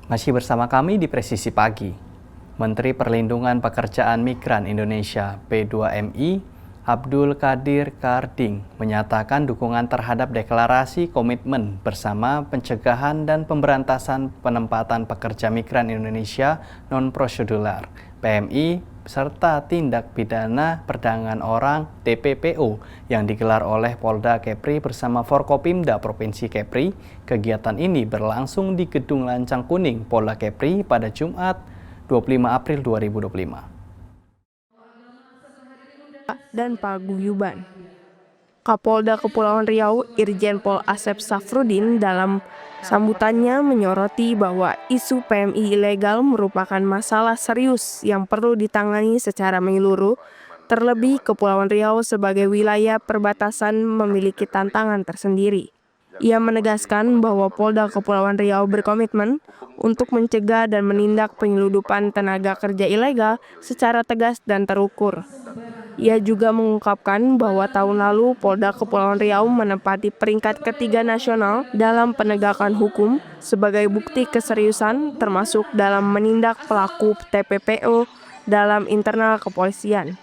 Masih bersama kami di Presisi Pagi, Menteri Perlindungan Pekerjaan Migran Indonesia P2MI, Abdul Qadir Karding, menyatakan dukungan terhadap deklarasi komitmen bersama pencegahan dan pemberantasan penempatan pekerja migran Indonesia non-prosedural, PMI, serta tindak pidana perdagangan orang TPPO yang digelar oleh Polda Kepri bersama Forkopimda Provinsi Kepri. Kegiatan ini berlangsung di Gedung Lancang Kuning Polda Kepri pada Jumat 25 April 2025. Dan paguyuban. Kapolda Kepulauan Riau Irjen Pol Asep Safrudin dalam sambutannya menyoroti bahwa isu PMI ilegal merupakan masalah serius yang perlu ditangani secara menyeluruh, terlebih Kepulauan Riau sebagai wilayah perbatasan memiliki tantangan tersendiri. Ia menegaskan bahwa Polda Kepulauan Riau berkomitmen untuk mencegah dan menindak penyeludupan tenaga kerja ilegal secara tegas dan terukur. Ia juga mengungkapkan bahwa tahun lalu Polda Kepulauan Riau menempati peringkat ketiga nasional dalam penegakan hukum sebagai bukti keseriusan termasuk dalam menindak pelaku TPPO dalam internal kepolisian.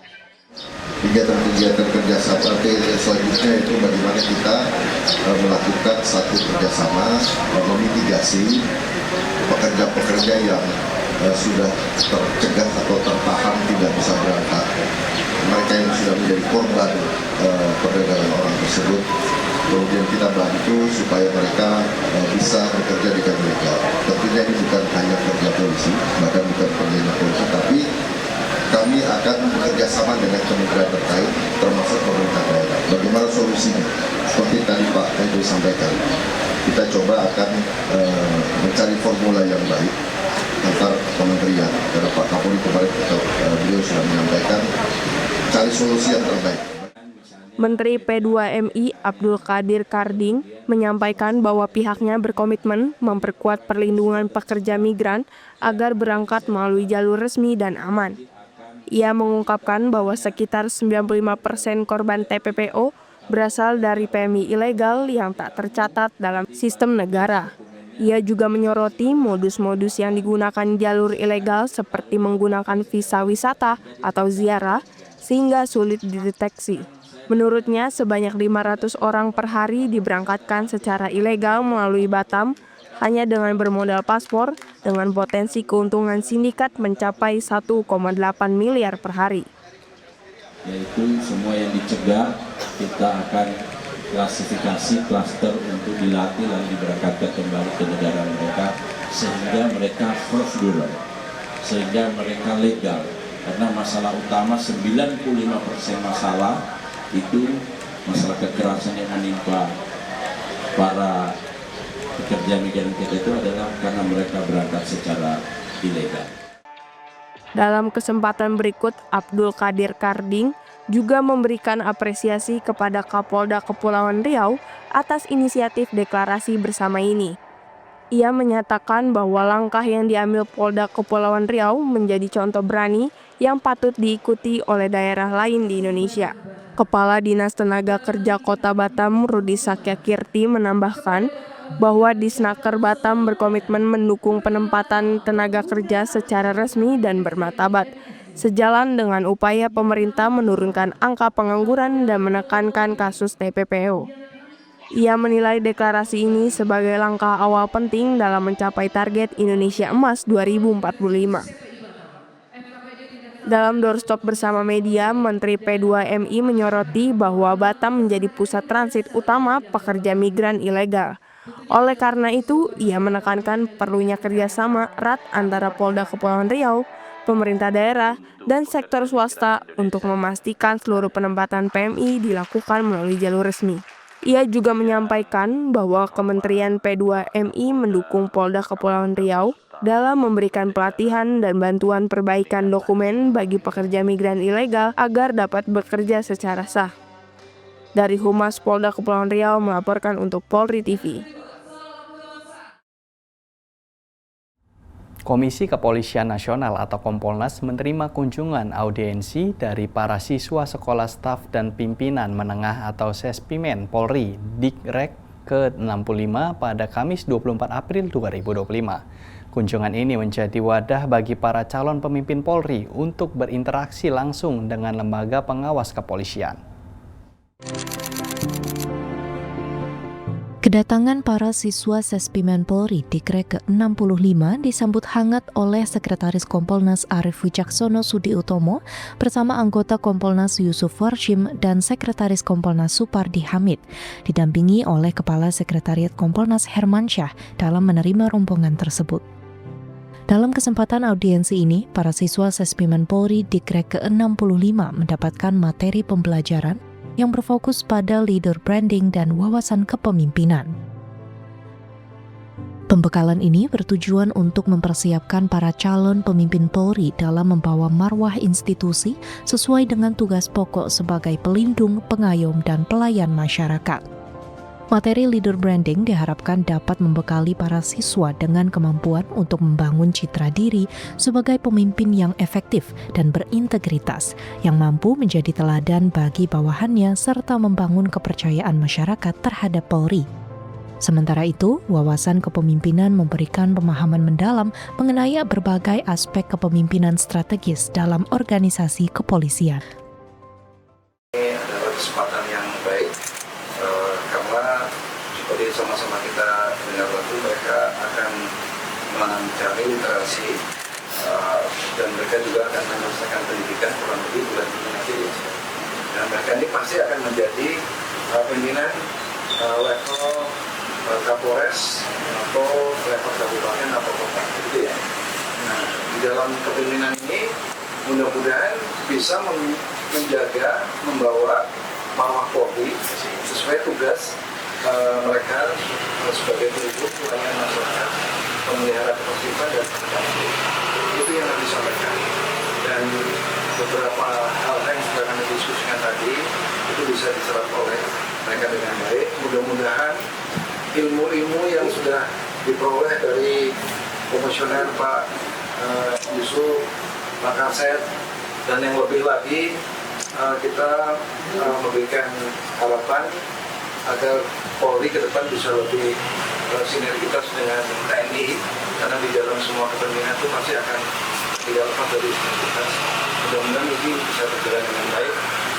Kegiatan-kegiatan kerjasama selanjutnya itu bagaimana kita melakukan satu kerjasama memitigasi pekerja-pekerja yang sudah tercegah atau tertahan tidak bisa berangkat. Mereka yang sudah menjadi korban perdagangan orang tersebut, kemudian kita bantu supaya mereka bisa bekerja dengan legal. Tentunya ini bukan hanya kerja polisi, bahkan bukan kerjanya polisi, tapi kami akan bekerja sama dengan kementerian terkait, termasuk pemerintah daerah. Bagaimana solusinya? Seperti tadi Pak Menteri sampaikan, kita coba akan mencari formula yang baik antar kementerian. Karena Pak Kapolri kemarin beliau sudah menyampaikan cari solusi yang terbaik. Menteri P2MI Abdul Qadir Karding menyampaikan bahwa pihaknya berkomitmen memperkuat perlindungan pekerja migran agar berangkat melalui jalur resmi dan aman. Ia mengungkapkan bahwa sekitar 95% korban TPPO berasal dari PMI ilegal yang tak tercatat dalam sistem negara. Ia juga menyoroti modus-modus yang digunakan jalur ilegal seperti menggunakan visa wisata atau ziarah sehingga sulit dideteksi. Menurutnya, sebanyak 500 orang per hari diberangkatkan secara ilegal melalui Batam hanya dengan bermodal paspor dengan potensi keuntungan sindikat mencapai 1,8 miliar per hari. Yaitu semua yang dicegah kita akan klasifikasi klaster untuk dilatih lalu diberangkatkan kembali ke negara mereka sehingga mereka prosedural, sehingga mereka legal. Karena masalah utama 95% masalah itu masalah kekerasan yang menimpa para pekerja migran kita itu adalah karena mereka berangkat secara ilegal. Dalam kesempatan berikut, Abdul Qadir Karding juga memberikan apresiasi kepada Kapolda Kepulauan Riau atas inisiatif deklarasi bersama ini. Ia menyatakan bahwa langkah yang diambil Polda Kepulauan Riau menjadi contoh berani yang patut diikuti oleh daerah lain di Indonesia. Kepala Dinas Tenaga Kerja Kota Batam, Rudi Sakyakirti, menambahkan bahwa Disnaker Batam berkomitmen mendukung penempatan tenaga kerja secara resmi dan bermartabat, sejalan dengan upaya pemerintah menurunkan angka pengangguran dan menekankan kasus TPPO. Ia menilai deklarasi ini sebagai langkah awal penting dalam mencapai target Indonesia Emas 2045. Dalam doorstop bersama media, Menteri P2MI menyoroti bahwa Batam menjadi pusat transit utama pekerja migran ilegal. Oleh karena itu, ia menekankan perlunya kerjasama erat antara Polda Kepulauan Riau, pemerintah daerah, dan sektor swasta untuk memastikan seluruh penempatan PMI dilakukan melalui jalur resmi. Ia juga menyampaikan bahwa Kementerian P2MI mendukung Polda Kepulauan Riau dalam memberikan pelatihan dan bantuan perbaikan dokumen bagi pekerja migran ilegal agar dapat bekerja secara sah. Dari Humas Polda Kepulauan Riau melaporkan untuk Polri TV. Komisi Kepolisian Nasional atau Kompolnas menerima kunjungan audiensi dari para siswa sekolah staf dan pimpinan menengah atau Sespimen Polri Dikrek ke-65 pada Kamis 24 April 2025. Kunjungan ini menjadi wadah bagi para calon pemimpin Polri untuk berinteraksi langsung dengan lembaga pengawas kepolisian. Kedatangan para siswa Sespimen Polri Dikrek ke-65 disambut hangat oleh Sekretaris Kompolnas Arief Wicaksono Sudiutomo bersama anggota Kompolnas Yusuf Warshim dan Sekretaris Kompolnas Supardi Hamid, didampingi oleh Kepala Sekretariat Kompolnas Hermansyah dalam menerima rombongan tersebut. Dalam kesempatan audiensi ini, para siswa Sespimen Polri Dikrek ke-65 mendapatkan materi pembelajaran yang berfokus pada leader branding dan wawasan kepemimpinan. Pembekalan ini bertujuan untuk mempersiapkan para calon pemimpin Polri dalam membawa marwah institusi sesuai dengan tugas pokok sebagai pelindung, pengayom, dan pelayan masyarakat. Materi leader branding diharapkan dapat membekali para siswa dengan kemampuan untuk membangun citra diri sebagai pemimpin yang efektif dan berintegritas, yang mampu menjadi teladan bagi bawahannya serta membangun kepercayaan masyarakat terhadap Polri. Sementara itu, wawasan kepemimpinan memberikan pemahaman mendalam mengenai berbagai aspek kepemimpinan strategis dalam organisasi kepolisian. Ini adalah kesempatan yang baik. Karena seperti sama-sama kita dengar lagu, mereka akan mencari literasi dan mereka juga akan menyelesaikan pendidikan kurang lebih bulan ini nanti. Dan mereka ini pasti akan menjadi pimpinan level Kapolres atau level kabupaten atau kota, gitu ya. Nah, di dalam kepemimpinan ini mudah-mudahan bisa menjaga, membawa marwah Polri sesuai tugas mereka sebagai pelindung pelayan masyarakat, pemelihara ketertiban dan ketertiban. Itu yang harus disampaikan. Dan beberapa hal yang sudah kami diskusikan tadi itu bisa diserap oleh mereka dengan baik. Mudah-mudahan ilmu-ilmu yang sudah diperoleh dari komisioner Pak Yusuf, Pak Kasep, dan yang lebih lagi kita memberikan harapan agar Polri ke depan bisa lebih sinergitas dengan TNI, karena di dalam semua kepentingan itu pasti akan tidak lepas dari sinergitas. Mudah-mudahan ini bisa berjalan dengan baik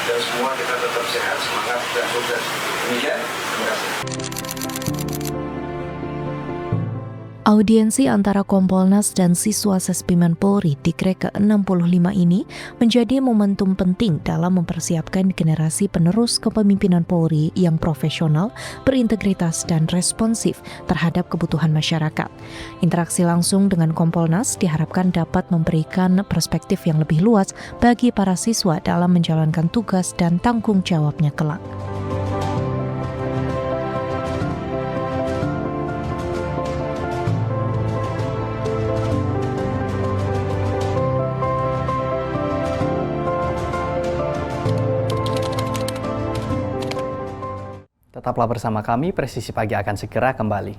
dan semua kita tetap sehat, semangat, dan sukses. Demikian, terima kasih. Audiensi antara Kompolnas dan siswa Sespimen Polri Dikrek ke-65 ini menjadi momentum penting dalam mempersiapkan generasi penerus kepemimpinan Polri yang profesional, berintegritas, dan responsif terhadap kebutuhan masyarakat. Interaksi langsung dengan Kompolnas diharapkan dapat memberikan perspektif yang lebih luas bagi para siswa dalam menjalankan tugas dan tanggung jawabnya kelak. Tetaplah bersama kami, Presisi Pagi akan segera kembali.